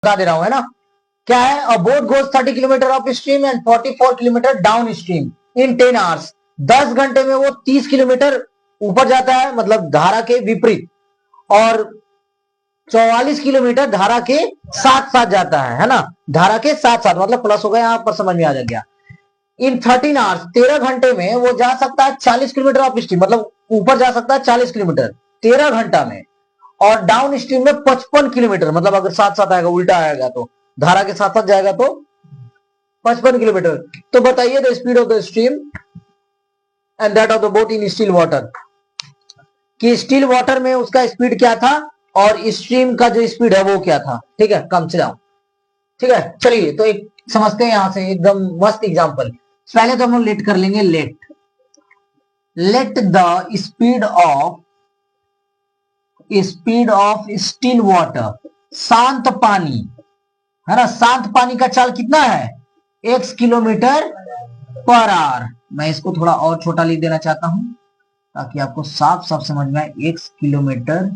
बता दे रहा हूं, है ना। क्या है, अ boat goes 30 kilometre up stream and 44 kilometre down stream in 10 hours. 10 घंटे में वो 30 किलोमीटर ऊपर जाता है, मतलब धारा के विपरीत, और 44 किलोमीटर धारा के साथ साथ जाता है ना। धारा के साथ साथ मतलब प्लस हो गया, यहां पर समझ में आ गया। इन 13 आवर्स, 13 घंटे में वो जा सकता है 40 किलोमीटर अप स्ट्रीम, मतलब ऊपर जा सकता है 40 किलोमीटर 13 घंटा में, और डाउन स्ट्रीम में 55 किलोमीटर, मतलब अगर साथ साथ आएगा, उल्टा आएगा तो धारा के साथ साथ जाएगा तो 55 किलोमीटर। तो बताइए the speed of the stream and that of the boat in still water, कि स्टिल वाटर में उसका स्पीड क्या था और स्ट्रीम का जो स्पीड है वो क्या था। ठीक है, कम से जाओ। ठीक है, चलिए तो एक समझते हैं यहां से एकदम मस्त एग्जांपल। पहले तो हम लोग लेट कर लेंगे, let the speed of still water, शांत पानी, है ना। शांत पानी का चाल कितना है, x किलोमीटर पर आवर। मैं इसको थोड़ा और छोटा लिख देना चाहता हूं ताकि आपको साफ साफ समझ में आए, x किलोमीटर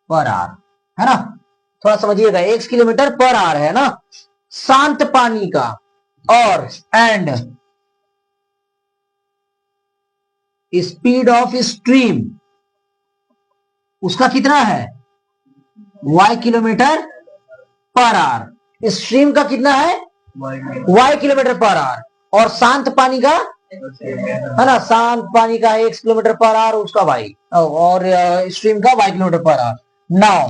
पर आवर, है ना। थोड़ा समझिएगा, x किलोमीटर पर आवर है ना शांत पानी का, और एंड स्पीड ऑफ स्ट्रीम उसका कितना है, y kilometre per our. Stream का कितना है, y किलोमीटर पर आवर, और शांत पानी का, है ना, शांत पानी का x किलोमीटर पर आवर, उसका y, और स्ट्रीम का y kilometre per our. Now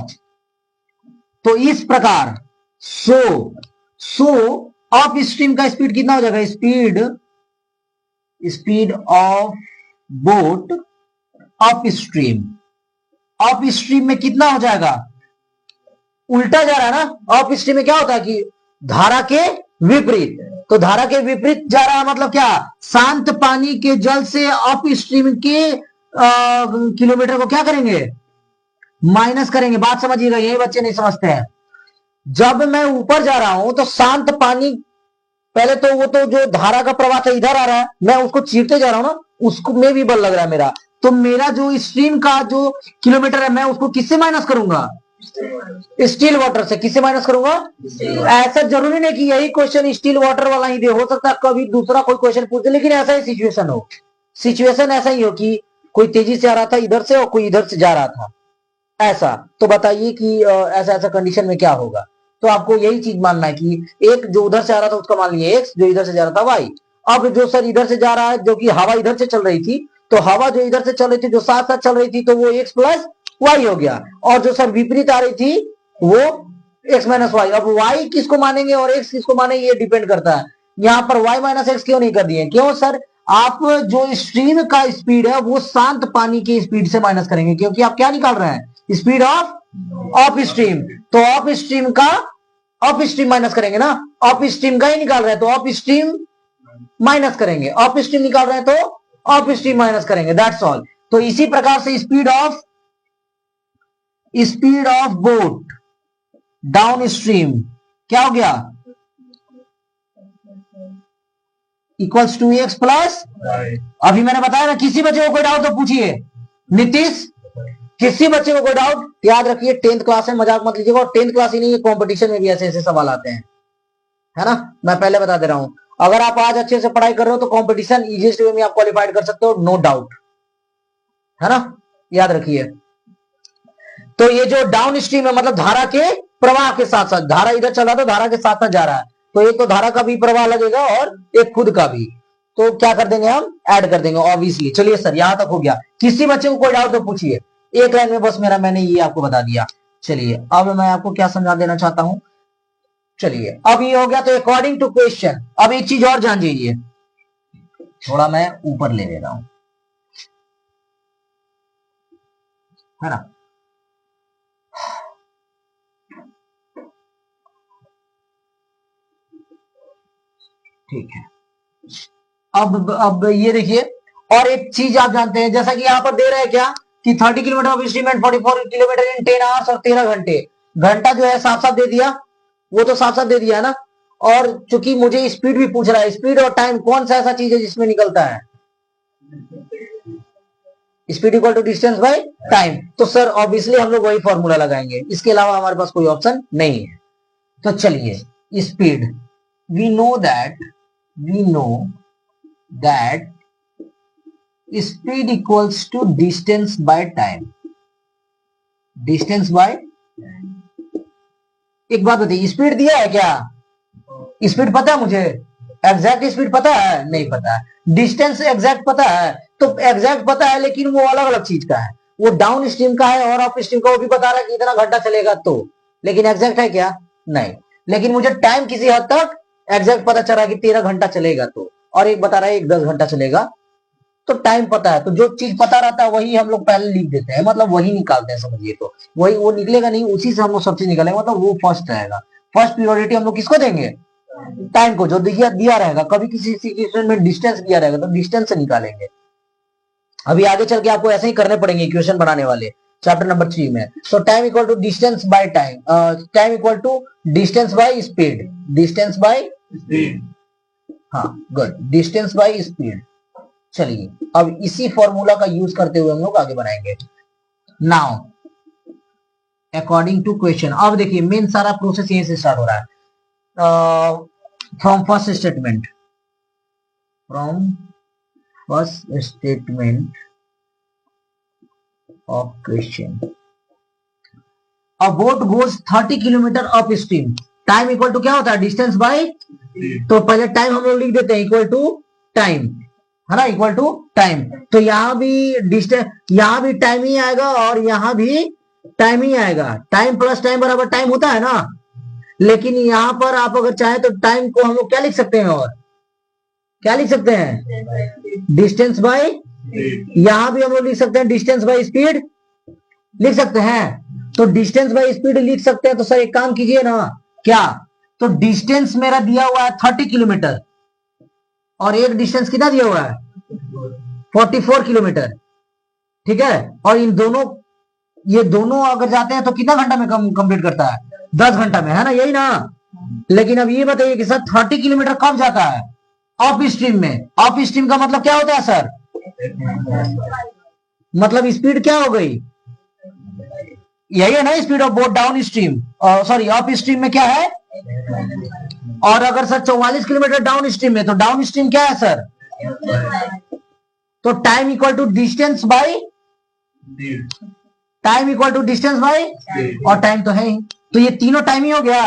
तो इस प्रकार सो ऑफ स्ट्रीम का स्पीड कितना हो जाएगा, speed of boat up stream, up stream में कितना हो जाएगा, उल्टा जा रहा है ना। अप स्ट्रीम में क्या होता है कि धारा के विपरीत, तो धारा के विपरीत जा रहा है, मतलब क्या, शांत पानी के जल से अप स्ट्रीम के किलोमीटर को क्या करेंगे, माइनस करेंगे। बात समझिएगा, यही बच्चे नहीं समझते हैं। जब मैं ऊपर जा रहा हूं तो शांत पानी, पहले तो वो तो जो धारा का प्रवाह था इधर आ रहा है, मैं उसको चीरते जा रहा हूं ना, उसको में भी बल लग रहा है मेरा, तो मेरा जो स्ट्रीम का जो किलोमीटर है मैं उसको किससे माइनस करूंगा, स्टील वाटर से। किससे माइनस करूंगा, ऐसा जरूरी नहीं कि यही क्वेश्चन स्टील वाटर वाला ही दे, हो सकता है कभी दूसरा कोई क्वेश्चन पूछे, लेकिन ऐसा ही सिचुएशन हो, सिचुएशन ऐसा ही हो कि कोई तेजी से आ रहा था इधर से और कोई इधर से जा रहा था, ऐसा। तो बताइए कि ऐसा ऐसा कंडीशन में क्या होगा। तो आपको यही चीज मानना है कि एक जो उधर से आ रहा था उसका मान लिया x, जो इधर से जा रहा था y। अब जो सर इधर से जा रहा है, जो कि हवा इधर से चल रही थी, तो हवा जो इधर से चल रही थी, जो साथ साथ चल रही थी, तो वो x प्लस y हो गया, और जो सर विपरीत आ रही थी वो x माइनस वाई। अब y किसको मानेंगे और x किसको मानेंगे ये डिपेंड करता है। यहाँ पर y माइनस एक्स क्यों नहीं कर दिए, क्यों सर, आप जो स्ट्रीम का स्पीड है वो शांत पानी की स्पीड से माइनस करेंगे, क्योंकि आप क्या निकाल रहे हैं, स्पीड ऑफ स्ट्रीम। तो ऑफ स्ट्रीम का अप स्ट्रीम माइनस करेंगे ना, अप स्ट्रीम का ही निकाल रहे हैं तो अप स्ट्रीम माइनस करेंगे, अप स्ट्रीम निकाल रहे हैं तो अप स्ट्रीम माइनस करेंगे, दैट्स ऑल। तो इसी प्रकार से speed of boat down stream क्या हो गया, इक्वल्स टू एक्स प्लस। अभी मैंने बताया ना, किसी बच्चे को कोई डाउट तो पूछिए। नीतीश, किसी बच्चे को कोई डाउट, याद रखिए 10th क्लास में मजाक मत लीजिएगा, और 10th क्लास ही नहीं, कंपटीशन में भी ऐसे ऐसे सवाल आते हैं, है ना। मैं पहले बता दे रहा हूं, अगर आप आज अच्छे से पढ़ाई कर रहे हो तो कंपटीशन इजीएस्ट वे में आप क्वालिफाइड कर सकते हो, नो डाउट, है ना, याद रखिए। तो ये जो डाउन स्ट्रीम है, मतलब धारा के प्रवाह के साथ साथ, धारा इधर चल रहा था, धारा के साथ साथ जा रहा है, तो एक तो धारा का भी प्रवाह लगेगा और एक खुद का भी, तो क्या कर देंगे हम, ऐड कर देंगे ऑब्वियसली। चलिए सर, यहां तक हो गया। किसी बच्चे को कोई डाउट तो पूछिए, एक लाइन में बस मैंने ये आपको बता दिया। चलिए अब मैं आपको क्या समझा देना चाहता हूं, चलिए अब ये हो गया। तो अकॉर्डिंग टू क्वेश्चन, अब एक चीज और जान लीजिए, थोड़ा मैं ऊपर ले रहा हूं, है ना। ठीक है, अब ये देखिए, और एक चीज आप जानते हैं, जैसा कि यहां पर दे रहे हैं क्या कि 30 kilometre of stream and 44 kilometre in 10 hours, और 13 घंटे। घंटा जो है साफ साफ दे दिया, वो तो साफ साफ दे दिया है ना। और चूंकि मुझे स्पीड भी पूछ रहा है, स्पीड और टाइम कौन सा ऐसा चीज है जिसमें निकलता है, speed equal to distance by time. तो सर ऑब्वियसली हम लोग वही फॉर्मूला लगाएंगे, इसके अलावा हमारे पास कोई ऑप्शन नहीं है। तो चलिए speed, we know that speed equals to distance by time. Distance by, एक बात बताइए, स्पीड दिया है क्या? स्पीड पता है मुझे, एग्जैक्ट स्पीड पता है? नहीं पता है। डिस्टेंस एग्जैक्ट पता है? तो एग्जैक्ट पता है लेकिन वो अलग अलग चीज का है, वो डाउन स्ट्रीम का है और अप स्ट्रीम का, वो भी बता रहा है कि इतना घंटा चलेगा, तो लेकिन एग्जैक्ट है क्या? नहीं। लेकिन मुझे टाइम किसी हद तक एग्जैक्ट पता चला कि 13 घंटा चलेगा, तो और एक बता रहा है 10 घंटा चलेगा, तो टाइम पता है। तो जो चीज पता रहता है वही हम लोग पहले लिख देते हैं, मतलब वही निकालते हैं, समझिए। तो वही, वो निकलेगा नहीं, उसी से हम लोग सब चीज निकालेंगे, मतलब वो फर्स्ट रहेगा। फर्स्ट प्रियोरिटी हम लोग किसको देंगे? टाइम को। जो दिया रहेगा, कभी किसी सिचुएशन में डिस्टेंस दिया रहेगा तो डिस्टेंस से निकालेंगे। अभी आगे चल के आपको ऐसे ही करने पड़ेंगे इक्वेशन बनाने वाले चैप्टर नंबर 3 में। तो time equal to distance by time, time equal to distance by speed, distance by speed, हाँ गुड, डिस्टेंस बाय स्पीड। चलिए अब इसी फॉर्मूला का यूज करते हुए हम लोग आगे बढ़ाएंगे। नाउ अकॉर्डिंग टू क्वेश्चन, अब देखिए मेन सारा प्रोसेस यहीं से स्टार्ट हो रहा है। From first statement, of question, a boat goes 30 kilometre upstream, time equal to क्या होता है? डिस्टेंस बाय, तो पहले टाइम हम लोग लिख देते हैं इक्वल टू टाइम, है ना, इक्वल टू टाइम। तो यहां भी डिस्टेंस, यहां भी टाइम ही आएगा और यहां भी टाइम ही आएगा। टाइम प्लस टाइम बराबर टाइम होता है ना, लेकिन यहां पर आप अगर चाहें तो टाइम को हम लोग क्या लिख सकते हैं, और क्या लिख सकते हैं? डिस्टेंस बाय, यहां भी हम लोग लिख सकते हैं डिस्टेंस बाय स्पीड, लिख सकते हैं। तो डिस्टेंस बाय स्पीड लिख सकते हैं, तो सर एक काम कीजिए ना, क्या? तो डिस्टेंस मेरा दिया हुआ है 30 किलोमीटर और एक डिस्टेंस कितना दिया हुआ है? 44 किलोमीटर, ठीक है। और इन दोनों, ये दोनों अगर जाते हैं तो कितना घंटा में कंप्लीट करता है? 10 घंटा में, है ना, यही ना। लेकिन अब ये बताइए कि सर 30 किलोमीटर कब जाता है? अप स्ट्रीम में। अप स्ट्रीम का मतलब क्या होता है सर? मतलब स्पीड क्या हो गई? यही है ना speed of boat down stream, sorry up stream में क्या है? और अगर सर 44 किलोमीटर डाउन स्ट्रीम में, तो डाउन स्ट्रीम क्या है सर? तो time equal to distance by, time equal to distance by, और टाइम तो है ही, तो ये तीनों टाइम ही हो गया।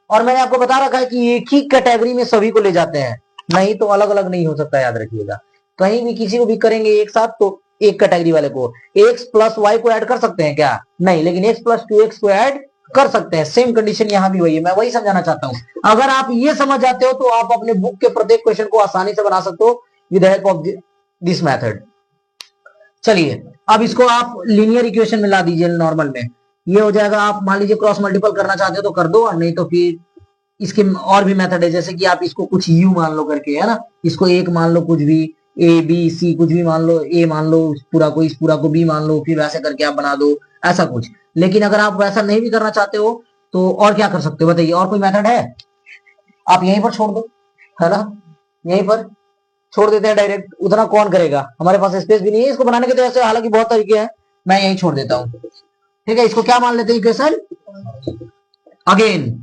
और मैंने आपको बता रखा है कि एक ही कैटेगरी में सभी को ले जाते हैं, नहीं तो अलग अलग नहीं हो सकता, याद रखिएगा। कहीं भी किसी को भी करेंगे एक साथ तो एक कैटेगरी वाले को x प्लस वाई को ऐड कर सकते हैं क्या? नहीं, लेकिन x प्लस 2x को ऐड कर सकते हैं। सेम कंडीशन यहां भी वही है, मैं वही समझाना चाहता हूं। अगर आप ये समझ जाते हो तो आप अपने बुक के प्रत्येक क्वेश्चन को आसानी से बना सकते हो with help of this method. चलिए अब इसको आप लीनियर इक्वेशन में ला दीजिए, नॉर्मल में ये हो जाएगा। आप मान लीजिए क्रॉस मल्टीपल करना चाहते हो तो कर दो, और नहीं तो फिर इसके और भी मेथड है, जैसे कि आप इसको कुछ u मान लो करके, है ना, इसको एक मान लो, कुछ भी a b c कुछ भी मान लो, a मान लो पूरा को, इस पूरा को b मान लो, फिर वैसे करके आप बना दो, ऐसा कुछ। लेकिन अगर आप वैसा नहीं भी करना चाहते हो तो और क्या कर सकते हो बताइए? और कोई मेथड है? आप यहीं पर छोड़ दो, है ना, यहीं पर छोड़ देते हैं डायरेक्ट, उतना कौन करेगा, हमारे पास स्पेस भी नहीं है इसको बनाने के, तो ऐसे हालांकि बहुत तरीके हैं, मैं यहीं छोड़ देता हूं, ठीक है। इसको क्या मान लेते हैं equation? Again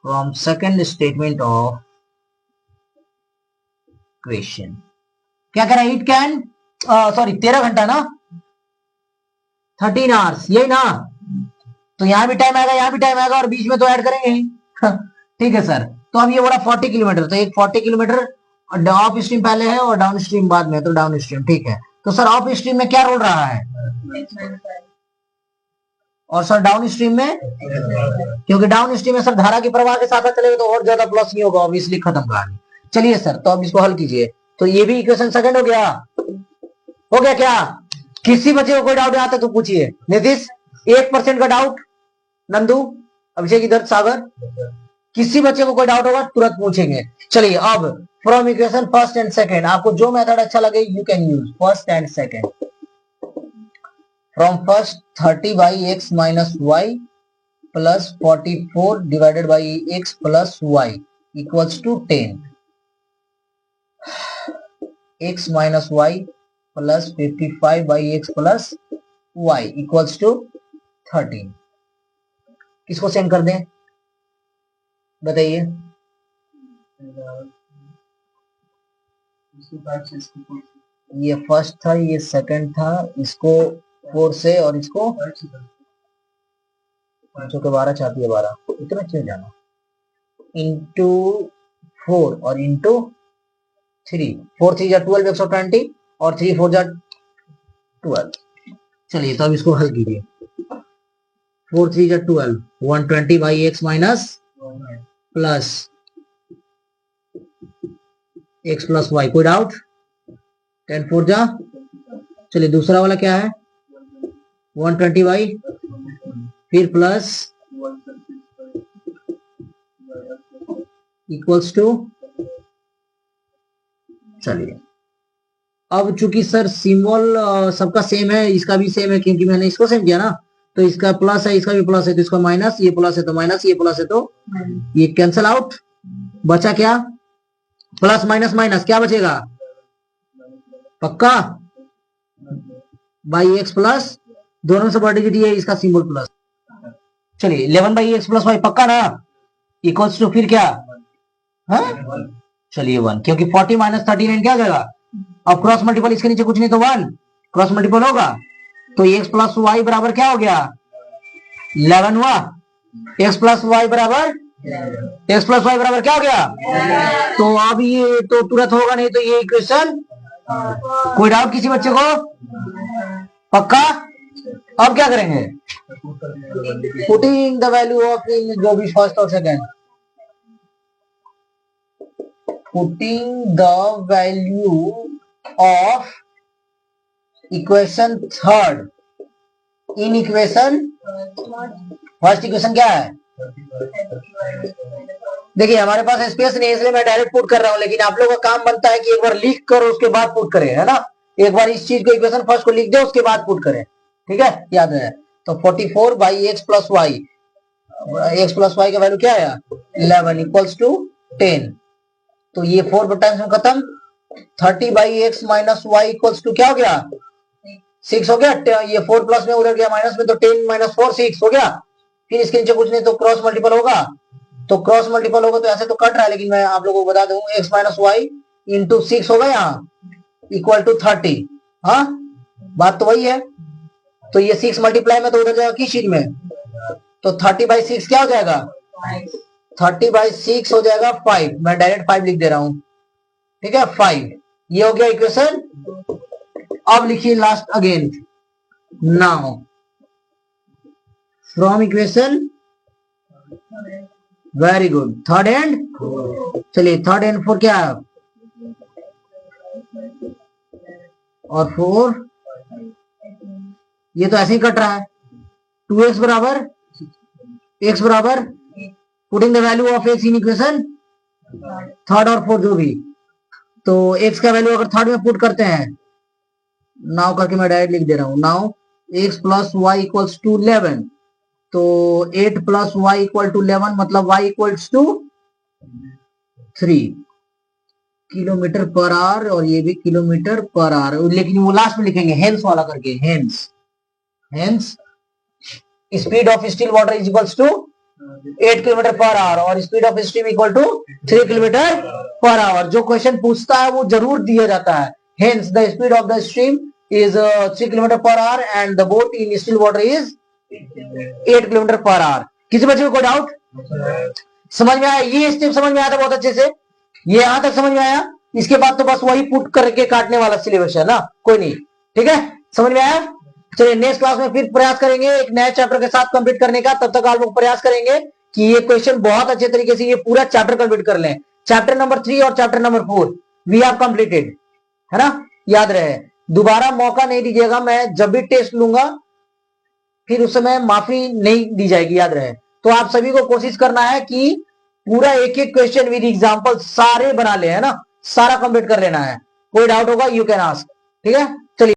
from second statement of question, क्या कह रहा है? इट कैन, सॉरी 13 घंटा ना, 13 आवर्स, यही ना। तो यहां भी टाइम आएगा, यहां भी टाइम आएगा, और बीच में तो ऐड करेंगे ही ठीक है सर। तो अब ये बोला 40 किलोमीटर, तो एक 40 किलोमीटर अप स्ट्रीम पहले है और डाउन स्ट्रीम बाद में, तो डाउन स्ट्रीम, ठीक है। तो सर अप स्ट्रीम में क्या रोल रहा है? और सर डाउन स्ट्रीम में, क्योंकि डाउन स्ट्रीम में सर धारा की प्रवाह के साथ चलेगा तो और ज्यादा प्लस नहीं होगा, ऑब्वियसली खत्म कहानी। चलिए सर, तो अब इसको हल कीजिए। तो ये भी इक्वेशन सेकंड हो गया, हो गया क्या? किसी बच्चे को कोई डाउट आता तो पूछिए। नीतीश 1% का डाउट, नंदू, अभिषेक, इधर सागर, किसी बच्चे को कोई डाउट होगा तुरंत पूछेंगे। चलिए अब from equation first and second, आपको जो मेथड अच्छा लगे you can use first and second. From first 30 by x minus y plus 44 divided by x plus y equals to 10, x minus y plus 55 by x plus y equals to 13। किसको send कर दें बताइए? ये first था, ये second था, इसको 4 से और इसको 12 चाहती है 12, इतना क्यों जाना, इंटू 4 और इंटू 3, 4 3 जा 12 120 और 3 4 जा 12। चलिए तो अब इसको हल कीजिए। 4 3 जा 12, 120 by x minus plus x plus y, कोई डाउट? 10 4 जा, चलिए दूसरा वाला क्या है? 120 बाई फिर प्लस इक्वल्स टू, चलिए अब चूंकि सर सिंबल सबका सेम है, इसका भी सेम है क्योंकि मैंने इसको सेम किया ना, तो इसका प्लस है, इसका भी प्लस है, तो इसका माइनस, ये प्लस है तो माइनस, ये प्लस है तो ये कैंसल आउट, बचा क्या? प्लस माइनस माइनस, क्या बचेगा? पक्का बाई एक्स प्लस, दोनों से बड़ी डिजिट है, इसका सिंबल प्लस। चलिए 11 बाई एक्स प्लस वाई, पक्का ना? इक्वल्स टू फिर क्या? चलिए 1, क्योंकि 40 माइनस 39 क्या हो जाएगा? अब क्रॉस मल्टीपल इसके नीचे कुछ नहीं तो 1 क्रॉस मल्टीपल होगा, तो एक्स प्लस वाई बराबर क्या हो गया? 11 हुआ। एक्स प्लस वाई बराबर क्या हो गया? तो अब ये तो तुरंत होगा नहीं, तो ये इक्वेशन, कोई डाउट किसी बच्चे को? पक्का? अब क्या करेंगे? पुटिंग द वैल्यू ऑफ इन जो भी फर्स्ट और second, putting the value of equation third in equation first. Equation क्या है? देखिए हमारे पास स्पेस नहीं है इसलिए मैं डायरेक्ट पुट कर रहा हूं, लेकिन आप लोगों का काम बनता है कि एक बार लिख कर उसके बाद पुट करें, है ना? एक बार इस चीज को इक्वेशन फर्स्ट को लिख दे उसके बाद पुट करें, ठीक है? याद है। तो 44 by x plus y, x plus y का वैल्यू क्या आया? 11 इक्वल्स टू 10, तो ये 4 टाइम्स में खत्म। 30 by x minus y equals to क्या हो गया? 6 हो गया। ये 4 प्लस में उधर गया माइनस में, तो 10 माइनस 4 6 हो गया। फिर इसके नीचे कुछ नहीं तो क्रॉस मल्टीपल होगा, तो क्रॉस मल्टीपल होगा तो ऐसे तो कट रहा है, लेकिन मैं आप लोगों को बता दूं एक्स माइनस वाई इंटू 6 होगा यहाँ इक्वल टू 30। हाँ बात तो वही है। तो ये 6 मल्टीप्लाई में तो उधर जाएगा किस चीज में? तो 30 बाई 6 क्या हो जाएगा? 30 बाई 6 हो जाएगा 5। मैं डायरेक्ट 5 लिख दे रहा हूं, ठीक है? 5, ये हो गया इक्वेशन। अब लिखिए last again, now from equation, very good, third and, चलिए थर्ड एंड 4 क्या है? और 4, ये तो ऐसे ही कट रहा है। 2x बराबर putting the value of x in equation third और फोर्थ जो भी, तो x का वैल्यू अगर थर्ड में पुट करते हैं, नाउ करके मैं डायरेक्ट लिख दे रहा हूं, now x plus y equals to 11, तो 8 प्लस वाई इक्वल टू 11 मतलब y equals to 3 kilometre per hour, और ये भी किलोमीटर पर आवर, लेकिन वो लास्ट में लिखेंगे हेंस वाला करके, hence speed of still water is equals to 8 kilometre per hour और speed of stream equal to 3 kilometre per hour. जो क्वेश्चन पूछता है वो जरूर दिया जाता है। Hence the speed of the stream is 3 kilometre per hour and the boat in still water is 8 kilometre per hour. किसी बच्चे को कोई डाउट? समझ में आया? ये स्टेप समझ में आया था बहुत अच्छे से, ये यहां तक समझ में आया। इसके बाद तो बस वही पुट करके काटने वाला सिलेबस है ना, कोई नहीं, ठीक है? समझ में आया? चलिए नेक्स्ट क्लास में फिर प्रयास करेंगे एक नए चैप्टर के साथ कंप्लीट करने का। तब तक आप लोग प्रयास करेंगे कि ये क्वेश्चन बहुत अच्छे तरीके से ये पूरा चैप्टर कंप्लीट कर लें। चैप्टर नंबर 3 और chapter number 4 we have completed, है ना? याद रहे, दोबारा मौका नहीं दीजिएगा। मैं जब भी टेस्ट लूंगा फिर उस समय माफी नहीं दी जाएगी, याद रहे। तो आप सभी को कोशिश करना है कि पूरा एक एक क्वेश्चन विद एग्जांपल सारे बना ले, है ना? सारा कंप्लीट कर लेना है। कोई डाउट होगा यू कैन आस्क, ठीक है? चलिए।